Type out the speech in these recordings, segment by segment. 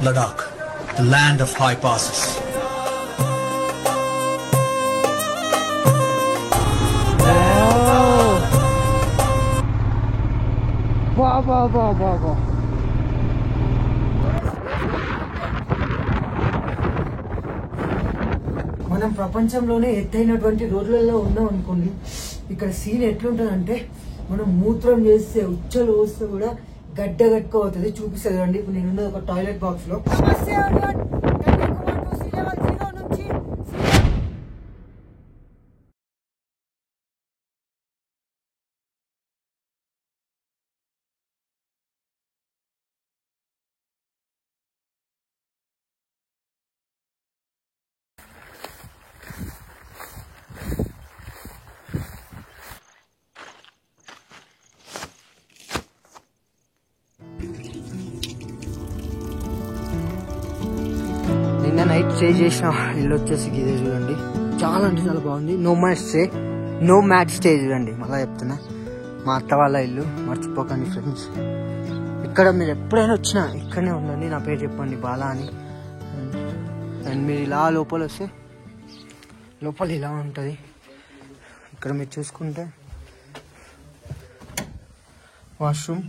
Ladakh, the land of high passes. Wow. మనం ప్రపంచంలోనే ఎత్తైనటువంటి రోడ్లలో ఉన్నాం అనుకోండి. ఇక్కడ సీన్ ఎట్లుంటుందంటే మనం మూత్రం చేస్తే ఉచ్చలు వస్తే కూడా గడ్డ కట్టుకోవుతుంది. చూపిస్తుంది అండి. ఇప్పుడు నేను ఒక టాయిలెట్ బాక్స్ లో. నిన్న నైట్ స్టే చేసిన ఇల్లు వచ్చేసి ఇదే చూడండి. చాలా అంటే చాలా బాగుంది. నో మ్యాట్ స్టే చూడండి. మళ్ళీ చెప్తున్నా, మా అత్త వాళ్ళ ఇల్లు మర్చిపోకండి ఫ్రెండ్స్. ఇక్కడ మీరు ఎప్పుడైనా వచ్చినా ఇక్కడనే ఉండండి. నా పేరు చెప్పండి, బాలా అని. అండ్ మీరు ఇలా లోపల వస్తే లోపల ఇలా ఉంటుంది. ఇక్కడ మీరు చూసుకుంటే వాష్రూమ్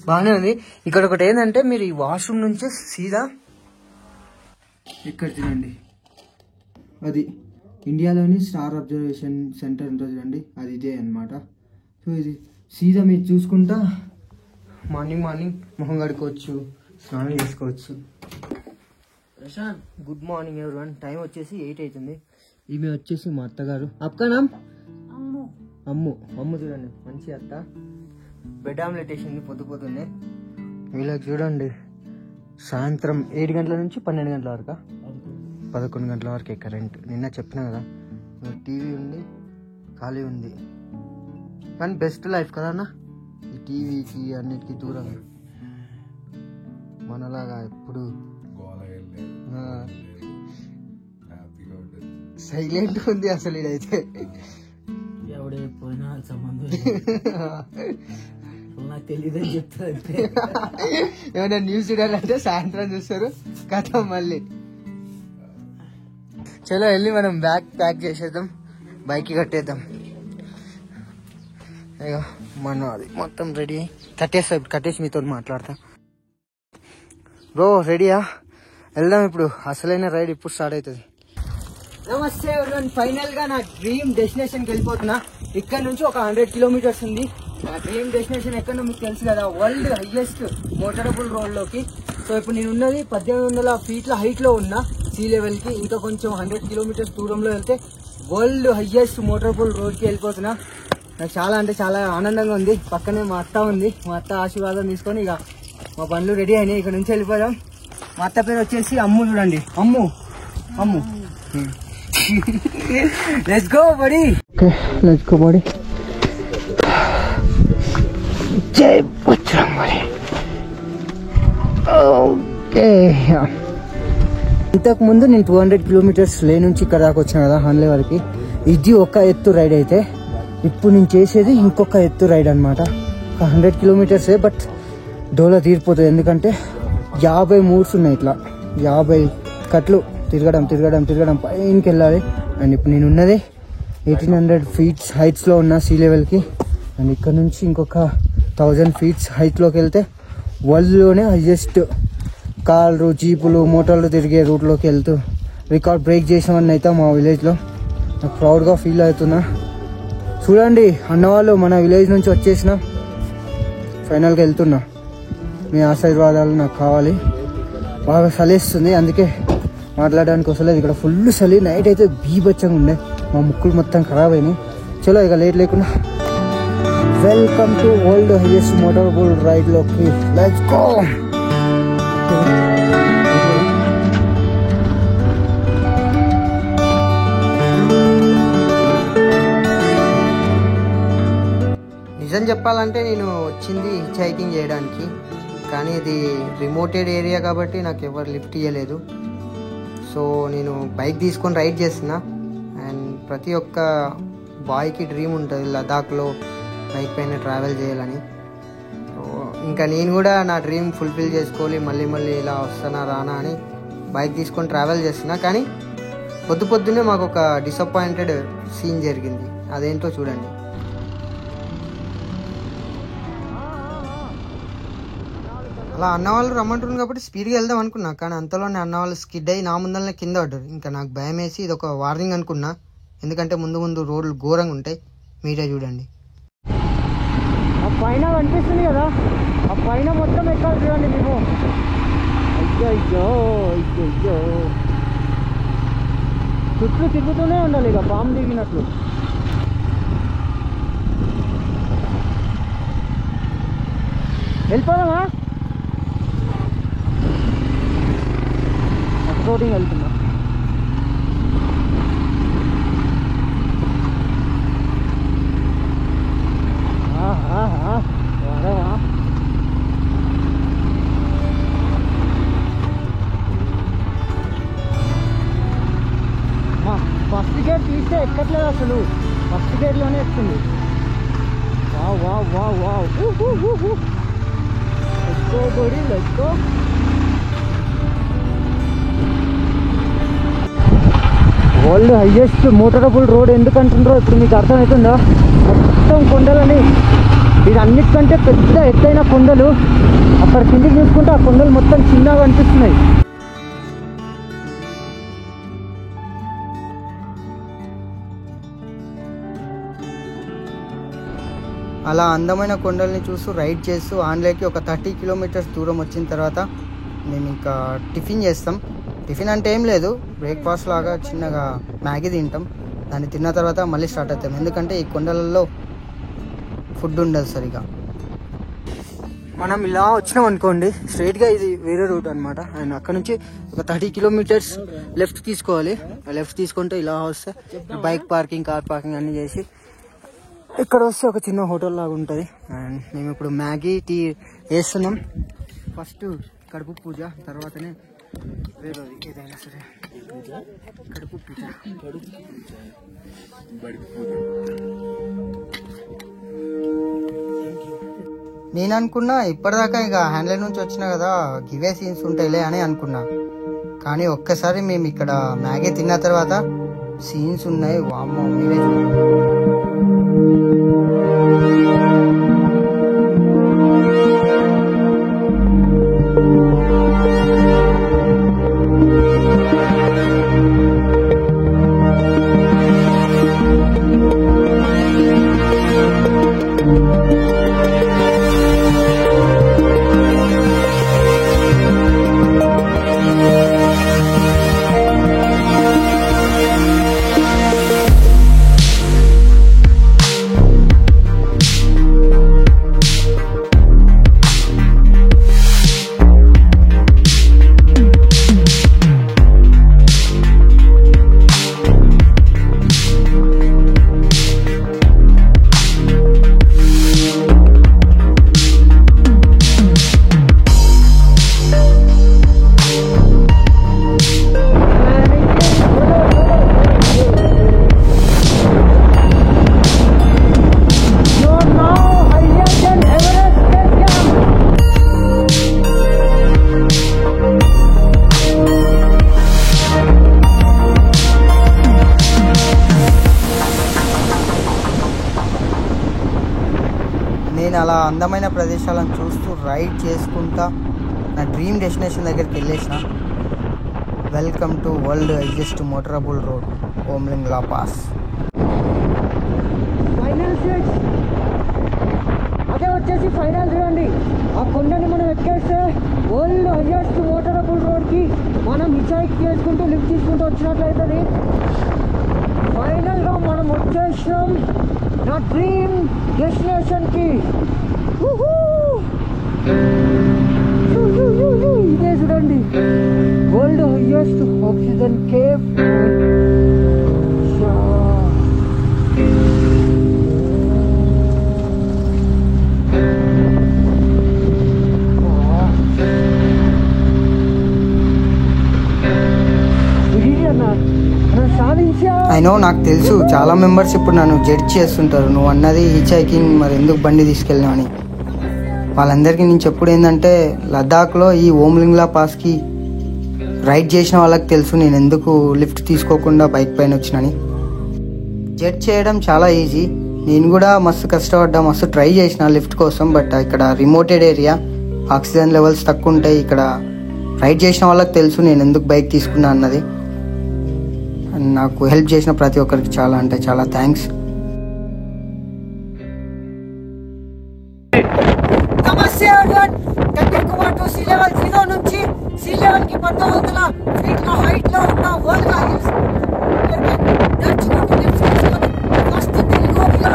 బాగానే ఉంది. ఇక్కడ ఒకటి ఏంటంటే మీరు ఈ వాష్రూమ్ నుంచే సీదా ఇక్కడ చూడండి, అది ఇండియాలోని స్టార్ అబ్జర్వేషన్ సెంటర్ ఉంటుంది చూడండి, అది ఇదే అనమాట. సో ఇది సీదా మీరు చూసుకుంటా మార్నింగ్ మొహం కడుకోవచ్చు, స్నానం చేసుకోవచ్చు. Prashanth, good morning everyone. Time వచ్చేసి 8 అవుతుంది. ఈమె వచ్చేసి మా అత్తగారు. అక్కనా అమ్ము చూడండి, మంచి అత్త. బెడ్ ఆమ్లెట్ వేసింది పొద్దున్నే. వీళ్ళకి చూడండి సాయంత్రం 7 గంటల నుంచి 12 గంటల వరకు, 11 గంటల వరకే కరెంట్. నిన్న చెప్పిన కదా, టీవీ ఉంది, ఖాళీ ఉంది. కానీ బెస్ట్ లైఫ్ కదా అన్న, ఈ టీవీకి అన్నిటికీ దూరంగా. మనలాగా ఎప్పుడు సైలెంట్ ఉంది అసలు. ఇదైతే ఎవడైపోయినా సంబంధం నాకు తెలియదని చెప్తారు. ఏమైనా న్యూస్ చూడాలంటే సాయంత్రం చూస్తారు కథ. మళ్ళీ చలో వెళ్ళి మనం బ్యాగ్ ప్యాక్ చేసేద్దాం, బైక్ కట్టేద్దాం. ఇక మనం అది మొత్తం రెడీ కట్టేసి మీతో మాట్లాడతా. బ్రో రెడీయా? వెళ్దాం ఇప్పుడు. అసలైన రైడ్ ఇప్పుడు స్టార్ట్ అవుతుంది. నమస్తే ఎవరివన్. ఫైనల్ గా నా డ్రీమ్ డెస్టినేషన్కి వెళ్ళిపోతున్నా. ఇక్కడ నుంచి ఒక 100 కిలోమీటర్స్ ఉంది. నా డ్రీమ్ డెస్టినేషన్ ఎక్కడో మీకు తెలుసు కదా, వరల్డ్ హైయెస్ట్ మోటరబుల్ రోడ్ లోకి. సో ఇప్పుడు నేను ఉన్నది 1800 ఫీట్ల హైట్ లో ఉన్నా సీ లెవెల్ కి. ఇంకా కొంచెం 100 కిలోమీటర్స్ దూరంలో వెళ్తే వరల్డ్ హైయెస్ట్ మోటరబుల్ రోడ్ కి వెళ్ళిపోతున్నా. నాకు చాలా అంటే చాలా ఆనందంగా ఉంది. పక్కనే మా అత్త ఉంది. మా అత్త ఆశీర్వాదం తీసుకొని ఇక మా పనులు రెడీ అయినాయి. ఇక్కడ నుంచి వెళ్ళిపోదాం. మా అత్త పేరు వచ్చేసి అమ్ము. చూడండి, అమ్ము. Let's go buddy. Okay, let's go buddy. జై బజరంగబలి. ఓకే, ఇంతకు ముందు నేను 200 కిలోమీటర్స్ లే నుంచి ఇక్కడ దాకా వచ్చాను కదా హన్లే వరకు. ఇది ఒక ఎత్తు రైడ్ అయితే, ఇప్పుడు నేను చేసేది ఇంకొక ఎత్తు రైడ్ అనమాట. 100 కిలోమీటర్సే, బట్ డోలా తీరిపోతుంది. ఎందుకంటే 50 మూడ్స్ ఉన్నాయి. ఇట్లా 50 కట్లు తిరగడం పైనకి వెళ్ళాలి. అండ్ ఇప్పుడు నేను ఉన్నది 1800 ఫీట్స్ హైట్స్లో ఉన్న సీ లెవెల్కి. అండ్ ఇక్కడ నుంచి ఇంకొక 1000 ఫీట్స్ హైట్లోకి వెళ్తే వరల్డ్లోనే హైయెస్ట్ కార్లు, జీపులు, మోటార్లు తిరిగే రూట్లోకి వెళ్తూ రికార్డ్ బ్రేక్ చేసామని అయితే మా విలేజ్లో నాకు ప్రౌడ్గా ఫీల్ అవుతున్నా. చూడండి అన్నవాళ్ళు, మన విలేజ్ నుంచి వచ్చేసిన ఫైనల్గా వెళ్తున్నా. మీ ఆశీర్వాదాలు నాకు కావాలి. బాగా చలేస్తుంది, అందుకే మాట్లాడడానికి వస్తలేదు. ఇక్కడ ఫుల్ చలి. నైట్ అయితే బీభత్సంగా ఉండే, మా ముక్కులు మొత్తం ఖరాబ్ అయినాయి. చలో ఇక లేట్ లేకుండా welcome to world highest motorable ride లోకి. Let's go. నిజం చెప్పాలంటే నేను వచ్చింది హిచ్ హైకింగ్ చేయడానికి, కానీ ఇది రిమోటెడ్ ఏరియా కాబట్టి నాకు ఎవరు లిఫ్ట్ ఇవ్వలేదు. సో నేను బైక్ తీసుకొని రైడ్ చేస్తున్నా. అండ్ ప్రతి ఒక్క బాయ్కి డ్రీమ్ ఉంటుంది లదాఖ్లో బైక్ పైన ట్రావెల్ చేయాలని. సో ఇంకా నేను కూడా నా డ్రీమ్ ఫుల్ఫిల్ చేసుకోవాలి, మళ్ళీ ఇలా వస్తానా రానా అని బైక్ తీసుకొని ట్రావెల్ చేస్తున్నా. కానీ పొద్దున్నే మాకు ఒక డిసప్పాయింటెడ్ సీన్ జరిగింది. అదేంటో చూడండి. అలా అన్న వాళ్ళు రమ్మంటున్నారు కాబట్టి స్పీడ్గా వెళ్దాం అనుకున్నా. కానీ అంతలోనే అన్న వాళ్ళు స్కిడ్ అయ్యి నా ముందరనే కింద పడ్డారు. ఇంకా నాకు భయం వేసి ఇది ఒక వార్నింగ్ అనుకున్నా, ఎందుకంటే ముందు రోడ్లు ఘోరంగా ఉంటాయి. మీరే చూడండి. ఆ పైన కనిపిస్తుంది కదా, ఆ పైన మొత్తం ఎక్కాలి చూడండి మేము. అయ్యో చుట్టూ తిరుగుతూనే ఉండాలి ఇక బాంబు దిగినట్లు. వెళ్ళిపోదామా? రోడింగ్ వెళ్తున్నా. ఫస్ట్ గేర్ తీస్తే ఎక్కట్లేదు అసలు, ఫస్ట్ గేర్లోనే ఎక్కుతుంది. Let's go. World highest motorable road ఎందుకు అంటుండ్రో ఇప్పుడు మీకు అర్థమవుతుందా? మొత్తం కొండలని, ఇది అన్నిటికంటే పెద్ద ఎత్తైన కొండలు. అక్కడ కిందికి చూసుకుంటే ఆ కొండలు మొత్తం చిన్నగా అనిపిస్తున్నాయి. అలా అందమైన కొండల్ని చూస్తూ రైడ్ చేస్తూ ఆన్లైన్కి ఒక 30 కిలోమీటర్స్ దూరం వచ్చిన తర్వాత మేము ఇంకా టిఫిన్ చేస్తాం. టిఫిన్ అంటే ఏం లేదు, బ్రేక్ఫాస్ట్ లాగా చిన్నగా మ్యాగీ తింటాం. దాన్ని తిన్న తర్వాత మళ్ళీ స్టార్ట్ అవుతాం, ఎందుకంటే ఈ కొండలలో ఫుడ్ ఉండదు సరిగా. మనం ఇలా వచ్చినాం అనుకోండి, స్ట్రైట్గా ఇది వేరే రూట్ అనమాట. అండ్ అక్కడ నుంచి ఒక 30 కిలోమీటర్స్ లెఫ్ట్ తీసుకోవాలి. లెఫ్ట్ తీసుకుంటే ఇలా వస్తే బైక్ పార్కింగ్, కార్ పార్కింగ్ అన్నీ చేసి ఇక్కడ వస్తే ఒక చిన్న హోటల్ లాగా ఉంటుంది. అండ్ మేము ఇప్పుడు మ్యాగీ టీ వేస్తున్నాం. ఫస్ట్ కడుపు పూజ, తర్వాతనే వేరేది ఏదైనా సరే. కడుపు పూజ. నేను అనుకున్నా ఇప్పటిదాకా ఇక హ్యాండ్లైన్ నుంచి వచ్చినా కదా గివే సీన్స్ ఉంటాయిలే అని అనుకున్నా. కానీ ఒక్కసారి మేము ఇక్కడ మ్యాగీ తిన్న తర్వాత సీన్స్ ఉన్నాయి. వామ్మో, మీరే చూడండి. నేను అలా అందమైన ప్రదేశాలను చూస్తూ రైడ్ చేసుకుంటా నా డ్రీమ్ డెస్టినేషన్ దగ్గరికి వెళ్ళేసిన. Welcome to world highest motorable road, Umling La pass. అదే వచ్చేసి ఫైనల్ చూడండి. ఆ కొండని మనం ఎక్కేస్తే వరల్డ్ హైయెస్ట్ మోటరబుల్ రోడ్కి మనం హిచైక్ చేసుకుంటూ లిఫ్ట్ తీసుకుంటూ వచ్చినట్లయితుంది. ఫైనల్గా మనం వచ్చేసాం నా డ్రీమ్ డెస్టినేషన్కి. ఇదే చూడండి, వరల్డ్ హైయెస్ట్ ఆక్సిజన్ కేవ్. అయినో నాకు తెలుసు చాలా మెంబర్స్ ఇప్పుడు నన్ను జడ్జ్ చేస్తుంటారు, నువ్వు అన్నది హిచ్ హైకింగ్, మరి ఎందుకు బండి తీసుకెళ్ళినా అని. వాళ్ళందరికీ నేను చెప్పుడు ఏంటంటే లద్దాఖ్లో ఈ ఓమ్లింగ్లా పాస్కి రైడ్ చేసిన వాళ్ళకి తెలుసు నేను ఎందుకు లిఫ్ట్ తీసుకోకుండా బైక్ పైన వచ్చినని. జెట్ చేయడం చాలా ఈజీ. నేను కూడా మస్తు కష్టపడ్డా, మస్తు ట్రై చేసిన లిఫ్ట్ కోసం. బట్ ఇక్కడ రిమోటెడ్ ఏరియా, ఆక్సిజన్ లెవెల్స్ తక్కువ ఉంటాయి. ఇక్కడ రైడ్ చేసిన వాళ్ళకి తెలుసు నేను ఎందుకు బైక్ తీసుకున్నా అన్నది. నాకు హెల్ప్ చేసిన ప్రతి ఒక్కరికి చాలా అంటే చాలా థ్యాంక్స్. నమస్తే కన్యాకుమారి టు సీ లెవెల్ 0 నుంచి సీ లెవెల్ కి 1900 ఫీట్ల హైట్ లో ఉన్న వరల్డ్ హైయెస్ట్ నడుచుకుంటూ లిఫ్ట్ తీసుకొని ఫస్ట్ తెలుగులో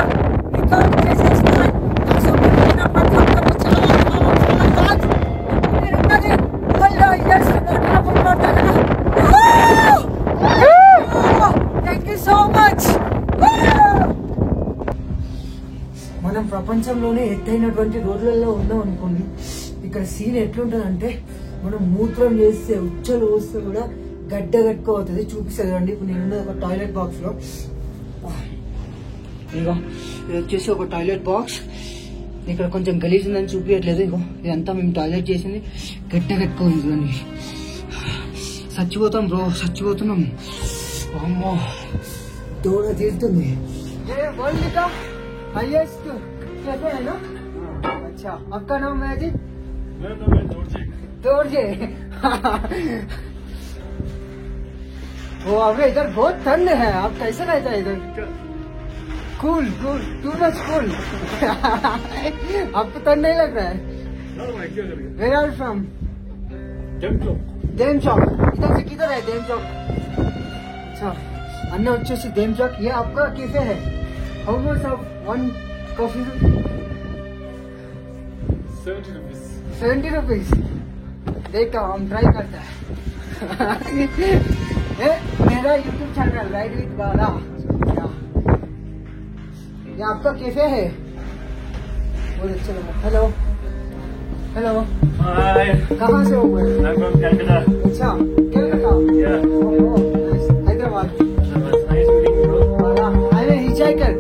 రికార్డ్ చేసేస్తున్నాను. ప్రతి ఒక్కరికి చాలా thanks. World highest thank you so much. మనం ప్రపంచంలోనే ఎత్తైనటువంటి రోడ్లలో ఉన్నాం అనుకోండి. ఇక్కడ సీన్ ఎట్లుంటుంది అంటే మనం మూత్రం చేస్తే ఉచ్చలు వస్తే కూడా గడ్డ కట్టుకోవుతుంది. చూపిస్తుంది అండి. ఇప్పుడు నేను ఒక టాయిలెట్ బాక్స్ లో, ఇగో ఇది వచ్చేసి ఒక టాయిలెట్ బాక్స్. ఇక్కడ కొంచెం గలీజ్ ఉందని చూపించట్లేదు. ఇగో ఇదంతా మేము టాయిలెట్ చేసింది గడ్డ కట్టుకోవాలి. చచ్చిపోతాం బ్రో, చచ్చిపోతున్నాం. అమ్మో దూడ తీరుతుంది. వరల్డ్ का हाईएस्ट कैफे है ना? अच्छा, आपका नाम है जी? मेरा नाम है दोरजे। वो अबे इधर बहुत ठंड है, आप कैसे रहता है इधर? Cool cool, too much cool. आपको ठंड नहीं लग रहा है? Where are you from? Demchok. इधर से किधर है डेम चौक? अच्छा, अन्ना వచ్చేసి डेम चौक. ये आपका कैफे है? How much of one coffee? 70 rupees. देखा, हम ट्राई करते हैं. मेरा YouTube चैनल राइड विद गाला. ये आपका कैफे है? बहुत अच्छा लगा. Hello hello. Hi. कहाँ से हो? I'm from Calcutta. अच्छा, Calcutta. Yeah. Oh, nice. Hyderabad. Nice meeting you, bro. I'm a hitchhiker.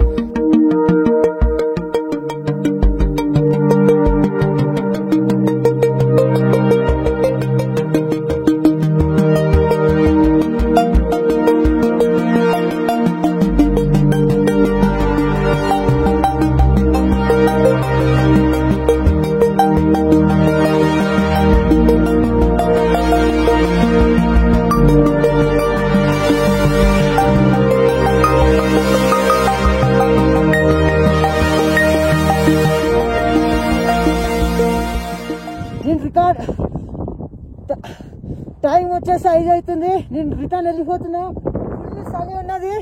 Time వచ్చేసి 5 అవుతుంది. నేను రిటర్న్ వెళ్ళిపోతున్నా. ఫుల్ చలి ఉన్నది.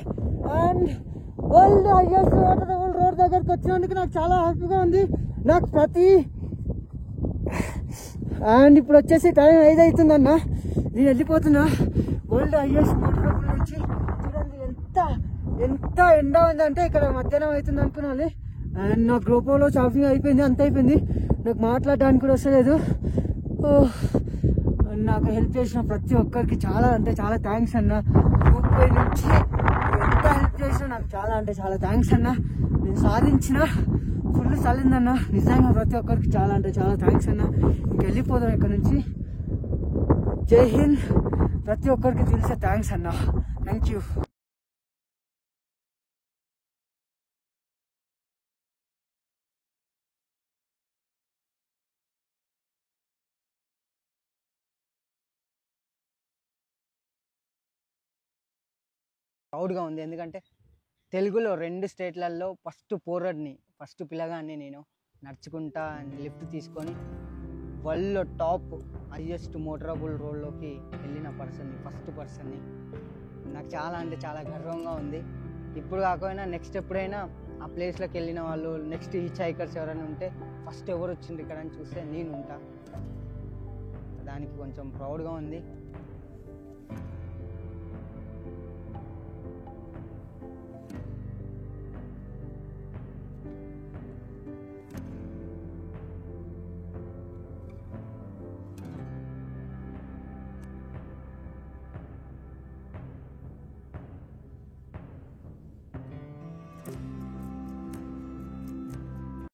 And world highest water road దగ్గరకు వచ్చినందుకు నాకు చాలా హ్యాపీగా ఉంది. నాకు అండ్ ఇప్పుడు వచ్చేసి టైం 5 అవుతుందన్న. నేను వెళ్ళిపోతున్నా వరల్డ్ హైయెస్ట్ వాటర్ నుంచి. చూడండి ఎంత ఎండ ఉందంటే ఇక్కడ మధ్యాహ్నం అవుతుంది అనుకున్నాను. అండ్ నా గ్రూప్లో షాపింగ్ అయిపోయింది, అంత అయిపోయింది. నాకు మాట్లాడడానికి కూడా వస్తలేదు. నాకు హెల్ప్ చేసిన ప్రతి ఒక్కరికి చాలా అంటే చాలా థ్యాంక్స్ అన్న. గ్రూప్ నుంచి ఎంత హెల్ప్ చేసినా నాకు చాలా అంటే చాలా థ్యాంక్స్ అన్న. నేను సాధించిన ఫుల్ చలిందన్న. నిజంగా ప్రతి ఒక్కరికి చాలా అంటే చాలా థ్యాంక్స్ అన్న. ఇంక వెళ్ళిపోదాం ఇక్కడ నుంచి. జై హింద్. ప్రతి ఒక్కరికి తెలిసే థ్యాంక్స్ అన్న. Thank you. ప్రౌడ్గా ఉంది. ఎందుకంటే తెలుగులో 2 స్టేట్లలో ఫస్ట్ పిల్లగాన్ని నేను నడుచుకుంటా లిఫ్ట్ తీసుకొని వరల్డ్లో టాప్ హైయెస్ట్ మోటరబుల్ రోడ్లోకి వెళ్ళిన ఫస్ట్ పర్సన్ని. నాకు చాలా అంటే చాలా గర్వంగా ఉంది. ఇప్పుడు కాకపోయినా నెక్స్ట్ ఎప్పుడైనా ఆ ప్లేస్లోకి వెళ్ళిన వాళ్ళు, నెక్స్ట్ హిచ్ హైకర్స్ ఎవరైనా ఉంటే ఫస్ట్ ఎవరు వచ్చిండ్రు ఇక్కడ అని చూస్తే నేను ఉంటా. దానికి కొంచెం ప్రౌడ్గా ఉంది.